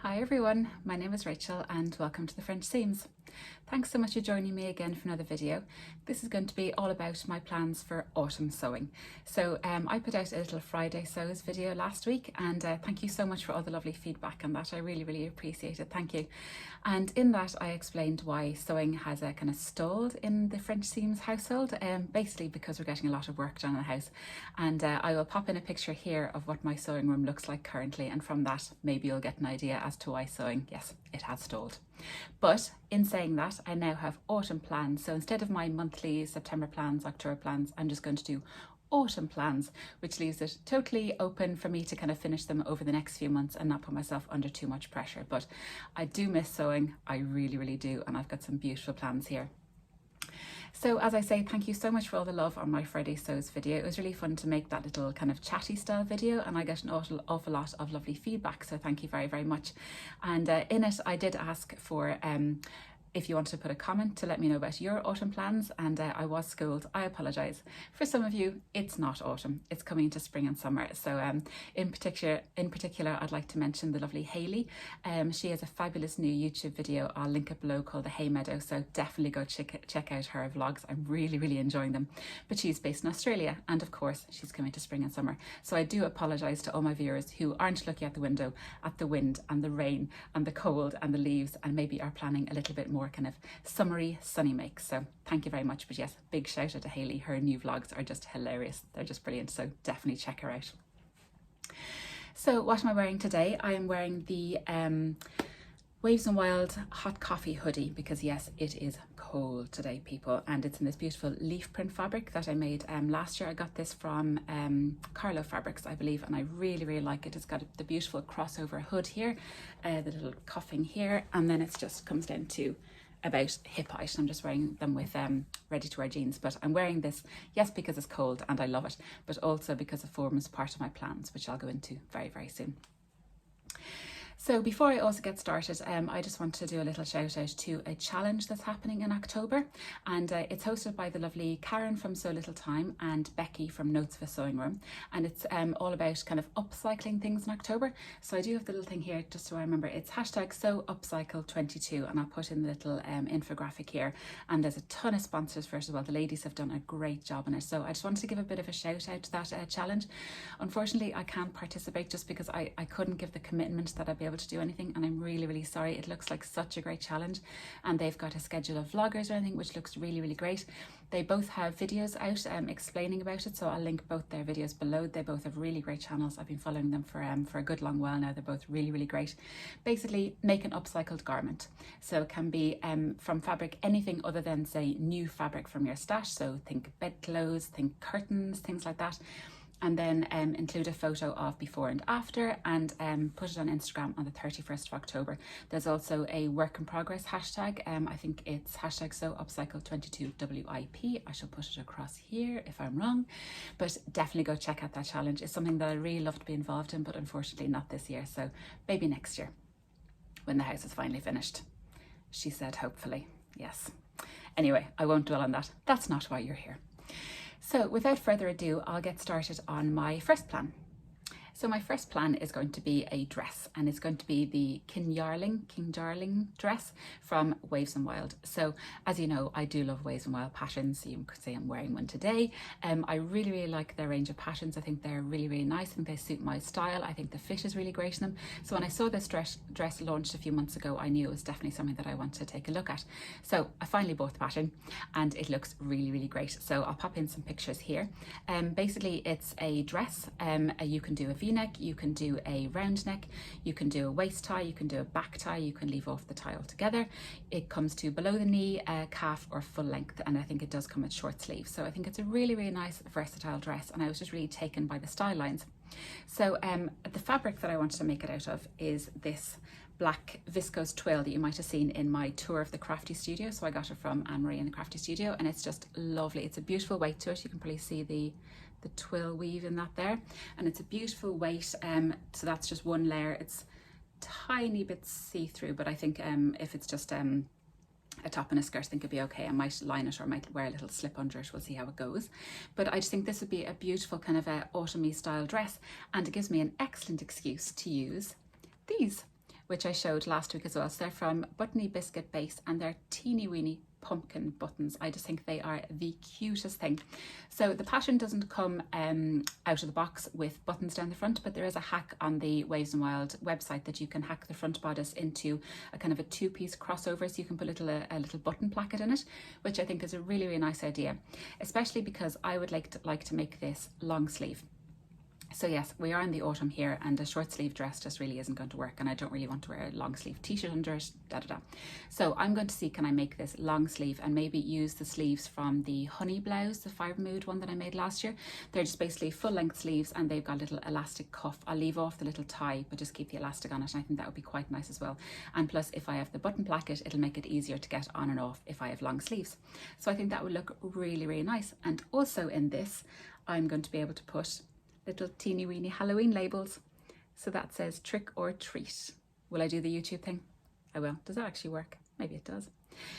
Hi everyone, my name is Rachel and welcome to the French Seams. Thanks so much for joining me again for another video. This is going to be all about my plans for autumn sewing. So I put out a little Friday sews video last week and thank you so much for all the lovely feedback on that. I really appreciate it, thank you. And in that I explained why sewing has kind of stalled in the French Seams household, basically because we're getting a lot of work done in the house. And I will pop in a picture here of what my sewing room looks like currently, and from that maybe you'll get an idea as to why sewing, yes, it has stalled. But in saying that, I now have autumn plans. So instead of my monthly September plans, October plans, I'm just going to do autumn plans, which leaves it totally open for me to kind of finish them over the next few months and not put myself under too much pressure. But I do miss sewing, I really do, and I've got some beautiful plans here. So as I say, thank you so much for all the love on my Friday Sews video. It was really fun to make that little kind of chatty style video, and I got an awful lot of lovely feedback, so thank you very much. And in it I did ask for if you want to put a comment to let me know about your autumn plans, and I was schooled. I apologise. For some of you, it's not autumn, it's coming into spring and summer. So in particular, I'd like to mention the lovely Hayley. She has a fabulous new YouTube video I'll link it below called The Hay Meadow, so definitely go check out her vlogs. I'm really enjoying them. But she's based in Australia, and of course she's coming to spring and summer. So I do apologise to all my viewers who aren't looking at the window at the wind and the rain and the cold and the leaves, and maybe are planning a little bit more kind of summery sunny makes. So thank you very much. But yes, big shout out to Hayley. Her new vlogs are just hilarious. They're just brilliant. So definitely check her out. So what am I wearing today? I am wearing the Waves and Wild hot coffee hoodie because yes, it is cold today, people, and it's in this beautiful leaf print fabric that I made last year. I got this from Carlo Fabrics, I believe, and I really like it. It's got the beautiful crossover hood here, the little cuffing here, and then it just comes down to about hip height. I'm just wearing them with ready to wear jeans, but I'm wearing this, yes, because it's cold and I love it, but also because it forms part of my plans, which I'll go into very soon. So before I also get started, I just want to do a little shout out to a challenge that's happening in October, and it's hosted by the lovely Karen from So Little Time and Becky from Notes of a Sewing Room, and it's all about kind of upcycling things in October. So I do have the little thing here just so I remember. It's hashtag SewUpcycle22, and I'll put in the little infographic here, and there's a ton of sponsors for it as well. The ladies have done a great job on it, so I just wanted to give a bit of a shout out to that challenge. Unfortunately I can't participate just because I couldn't give the commitment that I'd be able to do anything, and I'm really sorry. It looks like such a great challenge, and they've got a schedule of vloggers or anything which looks really great. They both have videos out explaining about it, so I'll link both their videos below. They both have really great channels. I've been following them for a good long while now. They're both really great. Basically, make an upcycled garment. So it can be from fabric, anything other than say new fabric from your stash, so think bedclothes, think curtains, things like that. And then include a photo of before and after, and put it on Instagram on the 31st of October. There's also a work in progress hashtag. I think it's hashtag SewUpcycle22WIP. I shall put it across here if I'm wrong, but definitely go check out that challenge. It's something that I really love to be involved in, but unfortunately not this year. So maybe next year when the house is finally finished. She said, hopefully, yes. Anyway, I won't dwell on that. That's not why you're here. So without further ado, I'll get started on my first plan. So my first plan is going to be a dress, and it's going to be the King Darling dress from Waves and Wild. So as you know, I do love Waves and Wild patterns. You could say I'm wearing one today. I really like their range of patterns. I think they're really nice. I think they suit my style. I think the fit is really great in them. So when I saw this dress launched a few months ago, I knew it was definitely something that I want to take a look at. So I finally bought the pattern, and it looks really great. So I'll pop in some pictures here. Basically it's a dress. You can do a V-neck, you can do a round neck, you can do a waist tie, you can do a back tie, you can leave off the tie altogether. It comes to below the knee, calf or full length, and I think it does come with short sleeves. So I think it's a really nice versatile dress, and I was just really taken by the style lines. So the fabric that I wanted to make it out of is this black viscose twill that you might have seen in my tour of the Crafty Studio. So I got it from Anne-Marie in the Crafty Studio, and it's just lovely. It's a beautiful weight to it. You can probably see the twill weave in that there, and it's a beautiful weight. So that's just one layer. It's tiny bit see-through, but I think if it's just a top and a skirt, I think it'd be okay. I might line it or I might wear a little slip under it. We'll see how it goes. But I just think this would be a beautiful kind of a autumny style dress, and it gives me an excellent excuse to use these, which I showed last week as well. So they're from Buttony Biscuit Base, and they're teeny weeny pumpkin buttons. I just think they are the cutest thing. So the pattern doesn't come out of the box with buttons down the front, but there is a hack on the Waves and Wild website that you can hack the front bodice into a kind of a two-piece crossover, so you can put a little button placket in it, which I think is a really, really nice idea, especially because I would like to make this long sleeve. So yes, we are in the autumn here, and a short sleeve dress just really isn't going to work, and I don't really want to wear a long sleeve t-shirt under it, So I'm going to see, can I make this long sleeve and maybe use the sleeves from the Honey blouse, the fibre mood one that I made last year. They're just basically full length sleeves, and they've got a little elastic cuff. I'll leave off the little tie, but just keep the elastic on it, and I think that would be quite nice as well. And plus, if I have the button placket, it'll make it easier to get on and off if I have long sleeves. So I think that would look really, really nice. And also in this, I'm going to be able to put little teeny weeny Halloween labels. So that says trick or treat. Will I do the YouTube thing? I will. Does that actually work? Maybe it does.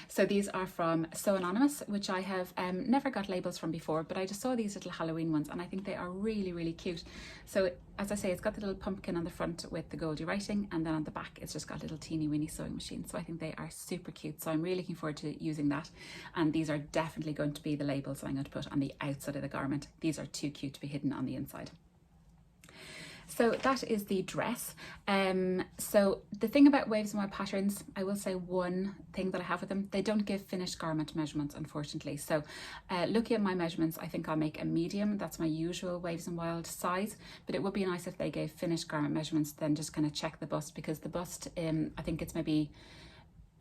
So these are from So Anonymous, which I have never got labels from before, but I just saw these little Halloween ones, and I think they are really, really cute. So as I say, it's got the little pumpkin on the front with the goldy writing, and then on the back it's just got a little teeny weeny sewing machine. So I think they are super cute. So I'm really looking forward to using that. And these are definitely going to be the labels that I'm going to put on the outside of the garment. These are too cute to be hidden on the inside. So that is the dress. So the thing about Waves and Wild patterns, I will say one thing that I have with them, they don't give finished garment measurements, unfortunately. So looking at my measurements, I think I'll make a medium. That's my usual Waves and Wild size, but it would be nice if they gave finished garment measurements, then just kind of check the bust, because the bust, I think it's maybe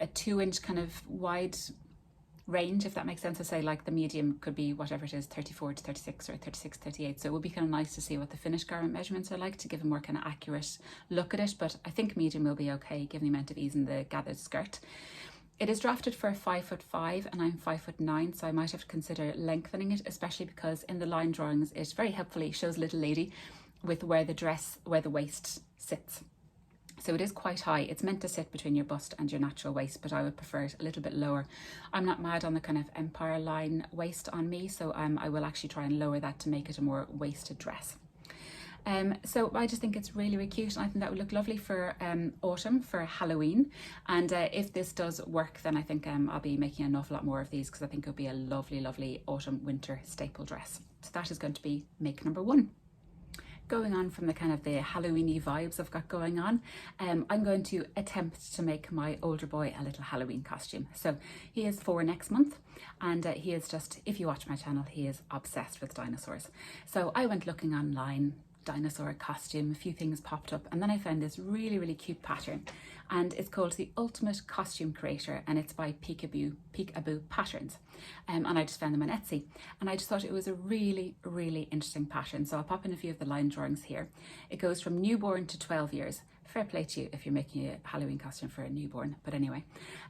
a 2-inch kind of wide range, if that makes sense. To say, like, the medium could be whatever it is, 34 to 36 or 36 38. So it would be kind of nice to see what the finished garment measurements are like, to give a more kind of accurate look at it. But I think medium will be okay, given the amount of ease in the gathered skirt. It is drafted for 5'5" and I'm 5'9", so I might have to consider lengthening it, especially because in the line drawings it very helpfully shows little lady with where the waist sits. So it is quite high. It's meant to sit between your bust and your natural waist, but I would prefer it a little bit lower. I'm not mad on the kind of empire line waist on me, so I will actually try and lower that to make it a more waisted dress. So I just think it's really, really cute, and I think that would look lovely for autumn, for Halloween. And if this does work, then I think I'll be making an awful lot more of these, because I think it'll be a lovely, lovely autumn winter staple dress. So that is going to be make number 1. Going on from the kind of the Halloweeny vibes I've got going on, I'm going to attempt to make my older boy a little Halloween costume. So he is 4 next month, and he is just, if you watch my channel, he is obsessed with dinosaurs. So I went looking online, dinosaur costume, a few things popped up, and then I found this really, really cute pattern, and it's called the Ultimate Costume Creator, and it's by Peekaboo Patterns. And I just found them on Etsy, and I just thought it was a really, really interesting pattern. So I'll pop in a few of the line drawings here. It goes from newborn to 12 years. Fair play to you if you're making a Halloween costume for a newborn, but anyway.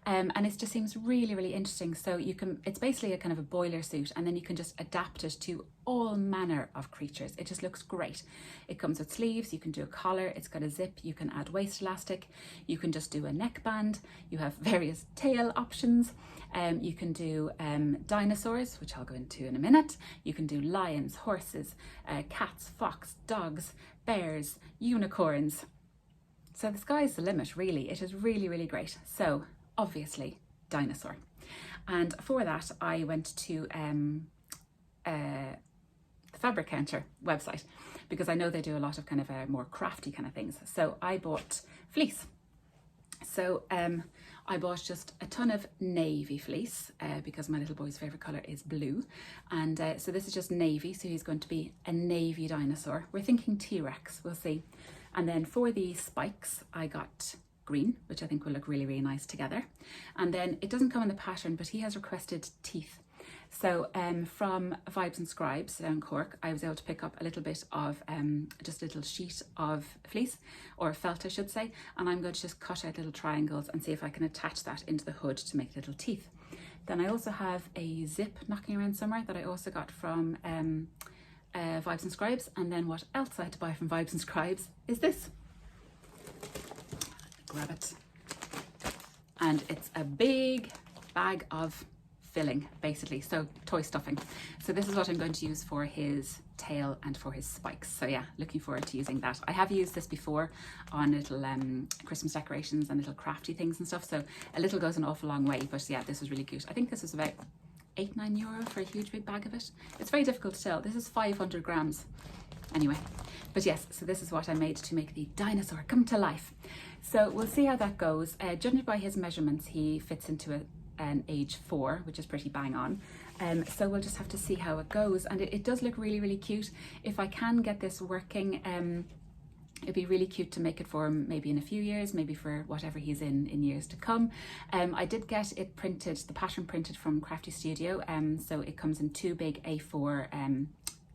And it just seems really, really interesting. So it's basically a kind of a boiler suit, and then you can just adapt it to all manner of creatures. It just looks great. It comes with sleeves, you can do a collar, it's got a zip, you can add waist elastic, you can just do a neckband, you have various tail options. You can do dinosaurs, which I'll go into in a minute. You can do lions, horses, cats, fox, dogs, bears, unicorns. So the sky's the limit, really. It is really, really great. So obviously dinosaur. And for that I went to the Fabric Counter website, because I know they do a lot of kind of more crafty kind of things. So I bought fleece. So I bought just a ton of navy fleece because my little boy's favourite colour is blue. And so this is just navy, so he's going to be a navy dinosaur. We're thinking T-Rex, we'll see. And then for the spikes, I got green, which I think will look really, really nice together. And then it doesn't come in the pattern, but he has requested teeth. So from Vibes and Scribes down Cork, I was able to pick up a little bit of just a little sheet of fleece, or felt I should say, and I'm going to just cut out little triangles and see if I can attach that into the hood to make little teeth. Then I also have a zip knocking around somewhere that I also got from Vibes and Scribes. And then what else I had to buy from Vibes and Scribes is this. Grab it. And it's a big bag of filling basically, so toy stuffing. So this is what I'm going to use for his tail and for his spikes. So yeah, looking forward to using that. I have used this before on little Christmas decorations and little crafty things and stuff, so a little goes an awful long way. But yeah, this was really cute. I think this was about €8-9 for a huge big bag of it. It's very difficult to tell. This is 500 grams anyway. But yes, so this is what I made to make the dinosaur come to life. So we'll see how that goes. Judging by his measurements, he fits into an age 4, which is pretty bang on. So we'll just have to see how it goes. And it does look really, really cute. If I can get this working, it'd be really cute to make it for him maybe in a few years, maybe for whatever he's in years to come. I did get it printed, the pattern printed from Crafty Studio. So it comes in 2 big A4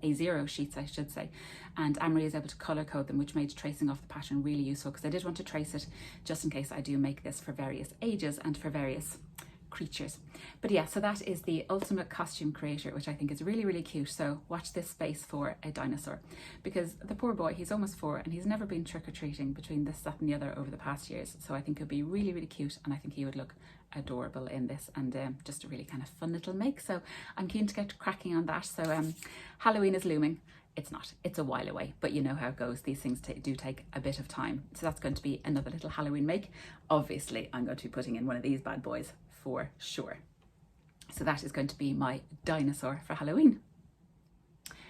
A0 sheets, I should say, and Amory is able to colour code them, which made tracing off the pattern really useful, because I did want to trace it just in case I do make this for various ages and for various creatures. But yeah, so that is the ultimate costume creator, which I think is really, really cute. So watch this space for a dinosaur, because the poor boy, he's almost 4 and he's never been trick-or-treating between this, that and the other over the past years. So I think it'd be really, really cute, and I think he would look adorable in this, and just a really kind of fun little make. So I'm keen to get cracking on that. So Halloween is looming. It's not, it's a while away, but you know how it goes. These things do take a bit of time. So that's going to be another little Halloween make. Obviously, I'm going to be putting in one of these bad boys for sure. So that is going to be my dinosaur for Halloween.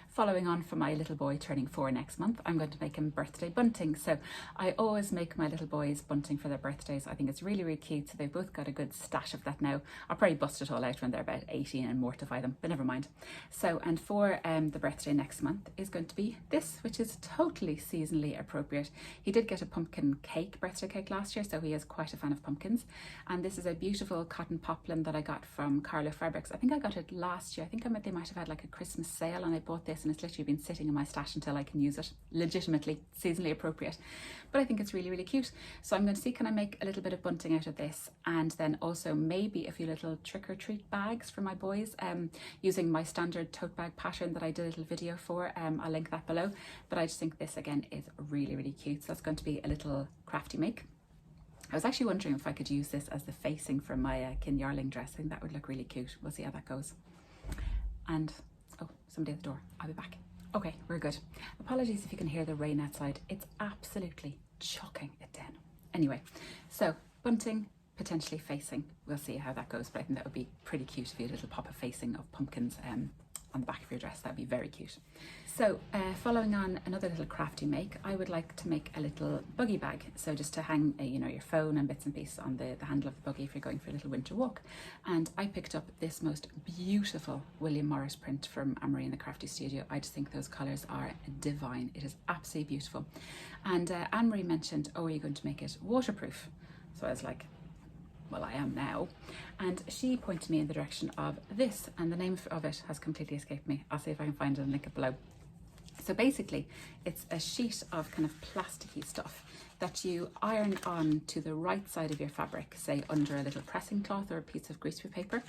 Following on from my little boy turning 4 next month, I'm going to make him birthday bunting. So I always make my little boys bunting for their birthdays. I think it's really, really cute. So they've both got a good stash of that now. I'll probably bust it all out when they're about 18 and mortify them, but never mind. So, and for the birthday next month is going to be this, which is totally seasonally appropriate. He did get a pumpkin cake, birthday cake last year, so he is quite a fan of pumpkins. And this is a beautiful cotton poplin that I got from Carlo Fabrics. I think I got it last year. I think they might have had like a Christmas sale, and I bought this, and it's literally been sitting in my stash until I can use it. Legitimately seasonally appropriate, but I think it's really, really cute. So I'm going to see, can I make a little bit of bunting out of this, and then also maybe a few little trick-or-treat bags for my boys, using my standard tote bag pattern that I did a little video for. I'll link that below, but I just think this again is really, really cute. So that's going to be a little crafty make. I was actually wondering if I could use this as the facing for my Kin Yarling dress. I think that would look really cute. We'll see how that goes. And oh, somebody at the door. I'll be back. Okay, we're good. Apologies if you can hear the rain outside. It's absolutely chucking it down. Anyway, so bunting, potentially facing. We'll see how that goes, but I think that would be pretty cute if you had a little pop of facing of pumpkins on the back of your dress. That'd be very cute. So following on another little crafty make, I would like to make a little buggy bag. So just to hang you know, your phone and bits and pieces on the handle of the buggy if you're going for a little winter walk. And I picked up this most beautiful William Morris print from Amory in the Crafty Studio. I just think those colours are divine. It is absolutely beautiful. And Amory mentioned, oh, are you going to make it waterproof? So I was like, well, I am now. And she pointed me in the direction of this, and the name of it has completely escaped me. I'll see if I can find it and link it below. So basically, it's a sheet of kind of plasticky stuff that you iron on to the right side of your fabric, say under a little pressing cloth or a piece of greaseproof paper,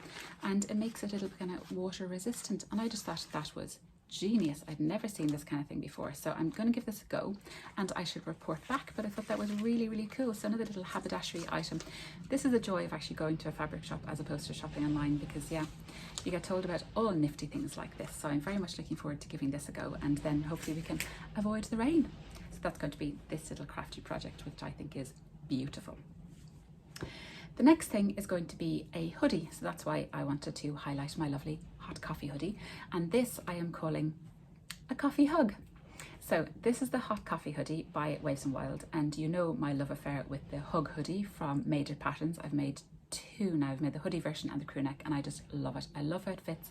and it makes it a little kind of water resistant. And I just thought that was genius. I'd never seen this kind of thing before, so I'm going to give this a go and I should report back. But I thought that was really, really cool. So another little haberdashery item. This is the joy of actually going to a fabric shop as opposed to shopping online, because yeah, you get told about all nifty things like this. So I'm very much looking forward to giving this a go, and then hopefully we can avoid the rain. So that's going to be this little crafty project, which I think is beautiful. The next thing is going to be a hoodie, so that's why I wanted to highlight my lovely hot coffee hoodie, and this I am calling a coffee hug. So this is the hot coffee hoodie by Waves and Wild, and you know my love affair with the hug hoodie from Major Patterns. I've made 2 now. I've made the hoodie version and the crew neck, and I just love it. I love how it fits.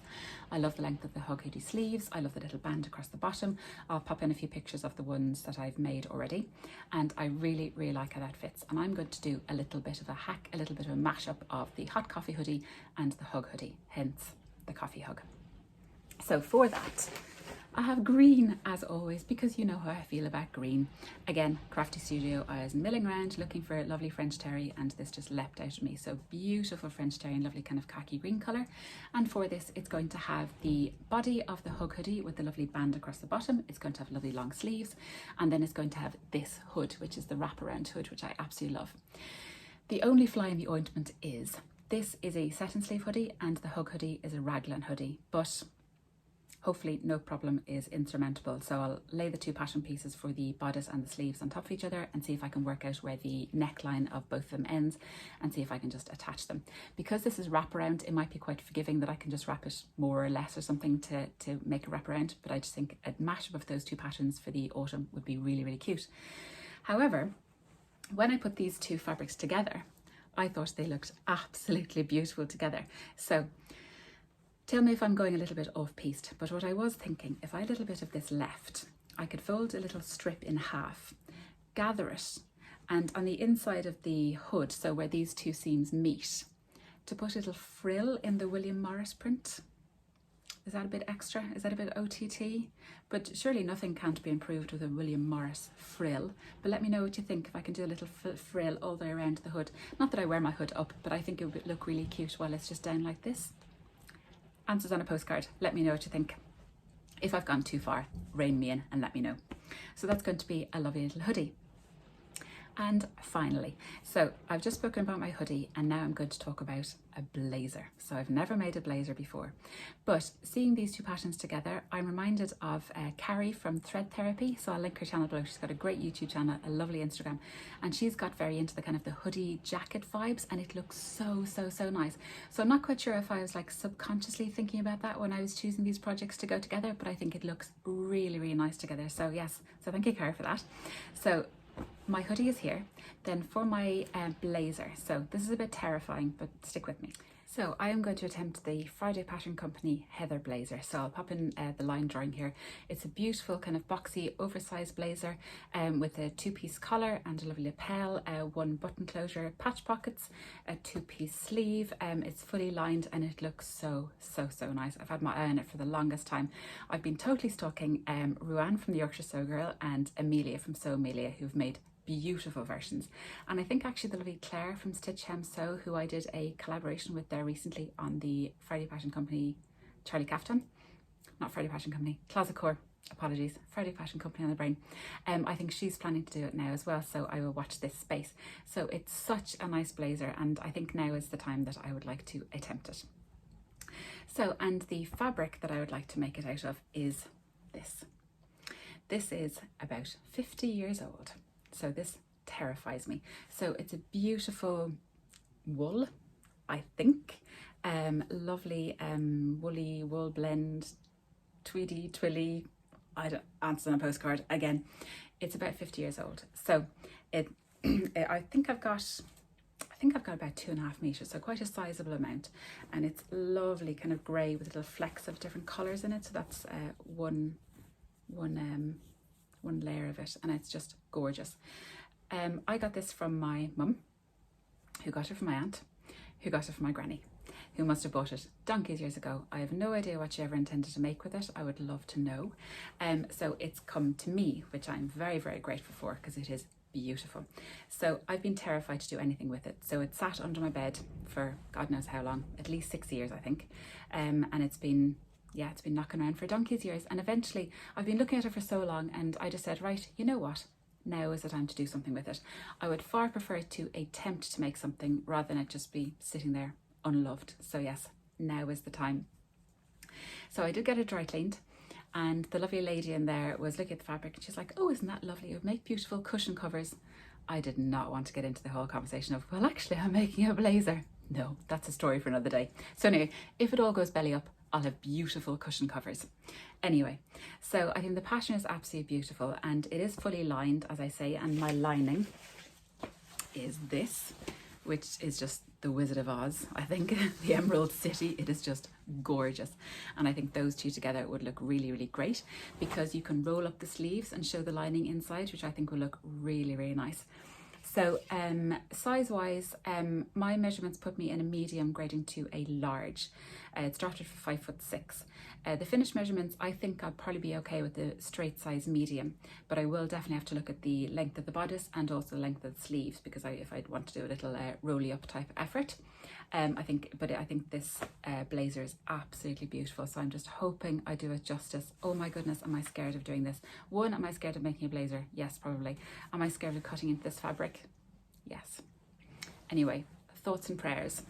I love the length of the hug hoodie sleeves. I love the little band across the bottom. I'll pop in a few pictures of the ones that I've made already, and I really, really like how that fits. And I'm going to do a little bit of a hack, a little bit of a mashup of the hot coffee hoodie and the hug hoodie, hence the coffee hug. So for that, I have green as always, because you know how I feel about green. Again, Crafty Studio, I was milling around looking for a lovely French terry, and this just leapt out at me. So beautiful French terry in lovely kind of khaki green colour. And for this, it's going to have the body of the hug hoodie with the lovely band across the bottom. It's going to have lovely long sleeves, and then it's going to have this hood, which is the wraparound hood, which I absolutely love. The only fly in the ointment is This is a satin sleeve hoodie and the hug hoodie is a raglan hoodie, but hopefully no problem is insurmountable. So I'll lay the two pattern pieces for the bodice and the sleeves on top of each other and see if I can work out where the neckline of both of them ends and see if I can just attach them. Because this is wraparound, it might be quite forgiving that I can just wrap it more or less or something to make a wraparound, but I just think a mashup of those two patterns for the autumn would be really, really cute. However, when I put these two fabrics together, I thought they looked absolutely beautiful together. So tell me if I'm going a little bit off-piste, but what I was thinking, if I had a little bit of this left, I could fold a little strip in half, gather it, and on the inside of the hood, so where these two seams meet, to put a little frill in the William Morris print. Is that a bit extra? Is that a bit OTT? But surely nothing can't be improved with a William Morris frill. But let me know what you think if I can do a little frill all the way around the hood. Not that I wear my hood up, but I think it would look really cute while it's just down like this. Answers on a postcard. Let me know what you think. If I've gone too far, rein me in and let me know. So that's going to be a lovely little hoodie. And finally, so I've just spoken about my hoodie and now I'm going to talk about a blazer. So I've never made a blazer before, but seeing these two patterns together, I'm reminded of Carrie from Thread Therapy. So I'll link her channel below. She's got a great YouTube channel, a lovely Instagram, and she's got very into the kind of the hoodie jacket vibes and it looks so, so, so nice. So I'm not quite sure if I was like subconsciously thinking about that when I was choosing these projects to go together, but I think it looks really, really nice together. So yes, so thank you, Carrie, for that. So my hoodie is here. Then for my blazer, so this is a bit terrifying, but stick with me. So I am going to attempt the Friday Pattern Company Heather blazer. So I'll pop in the line drawing here. It's a beautiful kind of boxy oversized blazer with a two-piece collar and a lovely lapel, one button closure, patch pockets, a two-piece sleeve. It's fully lined and it looks so, so, so nice. I've had my eye on it for the longest time. I've been totally stalking Ruan from the Yorkshire Sew Girl and Amelia from Sew Amelia, who've made beautiful versions. And I think actually the lovely Claire from Stitch Hem Sew, who I did a collaboration with there recently on the Friday Pattern Company Charlie Kaftan, not Friday Pattern Company, Closet Core, apologies, Friday Pattern Company on the brain. I think she's planning to do it now as well, so I will watch this space. So it's such a nice blazer and I think now is the time that I would like to attempt it. So, and the fabric that I would like to make it out of is this. This is about 50 years old. So this terrifies me. So it's a beautiful wool, I think. Lovely woolly wool blend, tweedy, twilly. I don't answer on a postcard. Again, it's about 50 years old. So it, I think I've got about 2.5 meters, so quite a sizable amount. And it's lovely kind of grey with little flecks of different colours in it. So that's one layer of it, and it's just gorgeous. I got this from my mum, who got it from my aunt, who got it from my granny, who must have bought it donkeys years ago. I have no idea what she ever intended to make with it. I would love to know. So it's come to me, which I'm very, very grateful for because it is beautiful. So I've been terrified to do anything with it. So it sat under my bed for God knows how long, at least 6 years, I think. And it's been knocking around for donkey's years. And eventually I've been looking at it for so long and I just said, right, you know what? Now is the time to do something with it. I would far prefer to attempt to make something rather than it just be sitting there unloved. So yes, now is the time. So I did get it dry cleaned and the lovely lady in there was looking at the fabric and she's like, oh, isn't that lovely? It would make beautiful cushion covers. I did not want to get into the whole conversation of, well, actually I'm making a blazer. No, that's a story for another day. So anyway, if it all goes belly up, I'll have beautiful cushion covers. Anyway, so I think the pattern is absolutely beautiful and it is fully lined, as I say, and my lining is this, which is just the Wizard of Oz. I think the Emerald City, it is just gorgeous. And I think those two together would look really, really great because you can roll up the sleeves and show the lining inside, which I think will look really, really nice. So size wise, my measurements put me in a medium grading to a large. It's drafted for 5'6". The finished measurements, I think I'll probably be okay with the straight size medium, but I will definitely have to look at the length of the bodice and also the length of the sleeves because if I'd want to do a little rolly up type effort. I think this blazer is absolutely beautiful. So I'm just hoping I do it justice. Oh my goodness, am I scared of doing this? One, am I scared of making a blazer? Yes, probably. Am I scared of cutting into this fabric? Yes. Anyway, thoughts and prayers.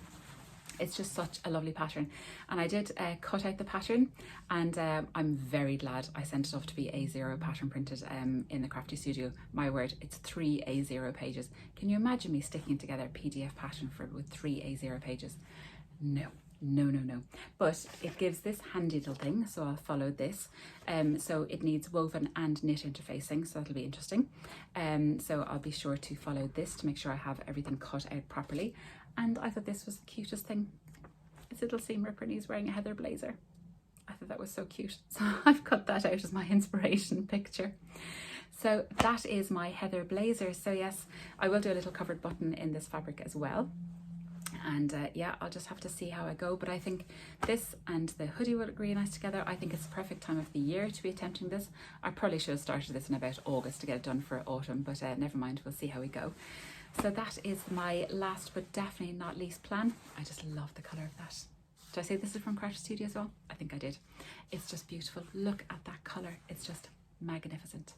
It's just such a lovely pattern. And I did cut out the pattern, and I'm very glad I sent it off to be A0 pattern printed in the Crafty Studio. My word, it's 3 A0 pages. Can you imagine me sticking together a PDF pattern with 3 A0 pages? No. No, no, no. But it gives this handy little thing, so I'll follow this. So it needs woven and knit interfacing, so that'll be interesting. So I'll be sure to follow this to make sure I have everything cut out properly. And I thought this was the cutest thing. It's little seam ripper and he's wearing a heather blazer. I thought that was so cute. So I've cut that out as my inspiration picture. So that is my heather blazer. So yes, I will do a little covered button in this fabric as well. And yeah, I'll just have to see how I go, but I think this and the hoodie will look really nice together. I think it's the perfect time of the year to be attempting this. I probably should have started this in about August to get it done for autumn, but never mind, we'll see how we go. So that is my last but definitely not least plan. I just love the colour of that. Did I say this is from Crafty Studio as well? I think I did. It's just beautiful. Look at that colour. It's just magnificent.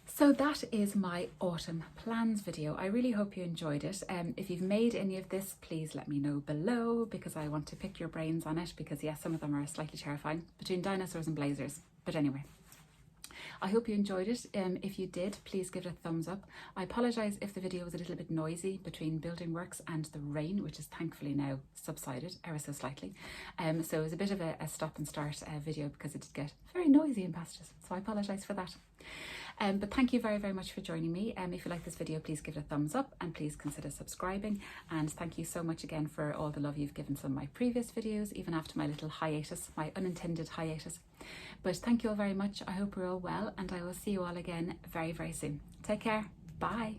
So that is my autumn plans video. I really hope you enjoyed it. If you've made any of this, please let me know below, because I want to pick your brains on it, because yes, some of them are slightly terrifying, between dinosaurs and blazers. But anyway, I hope you enjoyed it. If you did, please give it a thumbs up. I apologise if the video was a little bit noisy between building works and the rain, which is thankfully now subsided ever so slightly. So it was a bit of a stop and start video because it did get very noisy in passages. So I apologise for that. But thank you very, very much for joining me. If you like this video, please give it a thumbs up and please consider subscribing. And thank you so much again for all the love you've given some of my previous videos, even after my little hiatus, my unintended hiatus. But thank you all very much. I hope you're all well, and I will see you all again very, very soon. Take care. Bye.